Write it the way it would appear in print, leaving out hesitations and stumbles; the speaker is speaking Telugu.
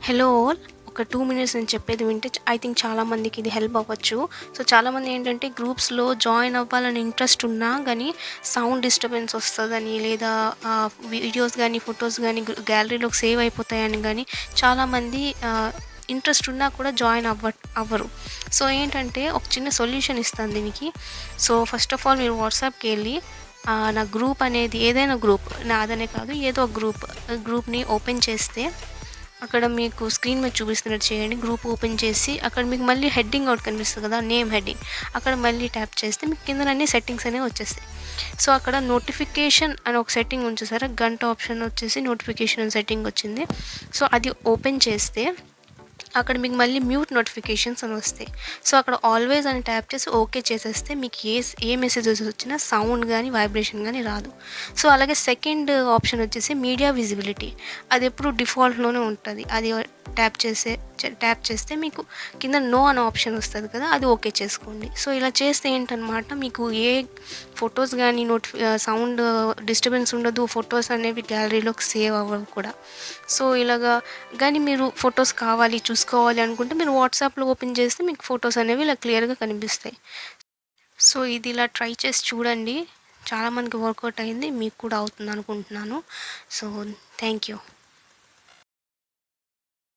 Hello all. ఒక 2 మినిట్స్ నేను చెప్పేది వింటే ఐ థింక్ చాలామందికి ఇది హెల్ప్ అవ్వచ్చు. సో, చాలామంది ఏంటంటే గ్రూప్స్‌లో జాయిన్ అవ్వాలని ఇంట్రెస్ట్ ఉన్నా గానీ సౌండ్ డిస్టర్బెన్స్ వస్తదని లేదా వీడియోస్ గానీ, ఫోటోస్ గానీ గ్యాలరీలోకి సేవ్ అయిపోతాయని గానీ చాలామంది ఇంట్రెస్ట్ ఉన్నా కూడా జాయిన్ అవ్వరు. సో, ఏంటంటే ఒక చిన్న సొల్యూషన్ ఇస్తాను దీనికి. సో, ఫస్ట్ ఆఫ్ ఆల్ మీరు వాట్సాప్‌కెళ్ళి నా గ్రూప్ అనేది ఏదైనా గ్రూప్ నాదనే కాదు ఏదో ఒక గ్రూప్‌ని ఓపెన్ చేస్తే అక్కడ మీకు స్క్రీన్ మీద చూపిస్తున్నట్టు చేయండి. గ్రూప్ ఓపెన్ చేసి అక్కడ మీకు మళ్ళీ హెడ్డింగ్ ఒకటి కనిపిస్తుంది కదా, నేమ్ హెడ్డింగ్. అక్కడ మళ్ళీ ట్యాప్ చేస్తే మీకు కిందనన్నీ సెట్టింగ్స్ అనేవి వచ్చేస్తాయి. సో, అక్కడ నోటిఫికేషన్ అని ఒక సెట్టింగ్ ఉంది చూసారా, గంట ఆప్షన్ వచ్చేసి నోటిఫికేషన్ అని సెట్టింగ్ వచ్చింది. సో, అది ఓపెన్ చేస్తే అక్కడ మీకు మళ్ళీ మ్యూట్ నోటిఫికేషన్స్ అని వస్తాయి. సో, అక్కడ ఆల్వేస్ అని ట్యాప్ చేసి ఓకే చేసేస్తే మీకు ఏ మెసేజెస్ వచ్చినా సౌండ్ కానీ వైబ్రేషన్ కానీ రాదు. సో, అలాగే సెకండ్ ఆప్షన్ వచ్చేసి మీడియా విజిబిలిటీ. అది ఎప్పుడు డిఫాల్ట్లోనే ఉంటుంది. అది ట్యాప్ చేస్తే మీకు కింద నో అనే ఆప్షన్ వస్తుంది కదా, అది ఓకే చేసుకోండి. సో, ఇలా చేస్తే ఏంటనమాట మీకు ఏ ఫొటోస్ కానీ సౌండ్ డిస్టర్బెన్స్ ఉండదు. ఫొటోస్ అనేవి గ్యాలరీలోకి సేవ్ అవ్వవు కూడా. సో, ఇలాగా కానీ మీరు ఫొటోస్ చూసుకోవాలి అనుకుంటే మీరు వాట్సాప్లో ఓపెన్ చేస్తే మీకు ఫొటోస్ అనేవి ఇలా క్లియర్గా కనిపిస్తాయి. సో, ఇది ఇలా ట్రై చేసి చూడండి. చాలామందికి వర్కౌట్ అయింది, మీకు కూడా అవుతుంది అనుకుంటున్నాను. So, thank you.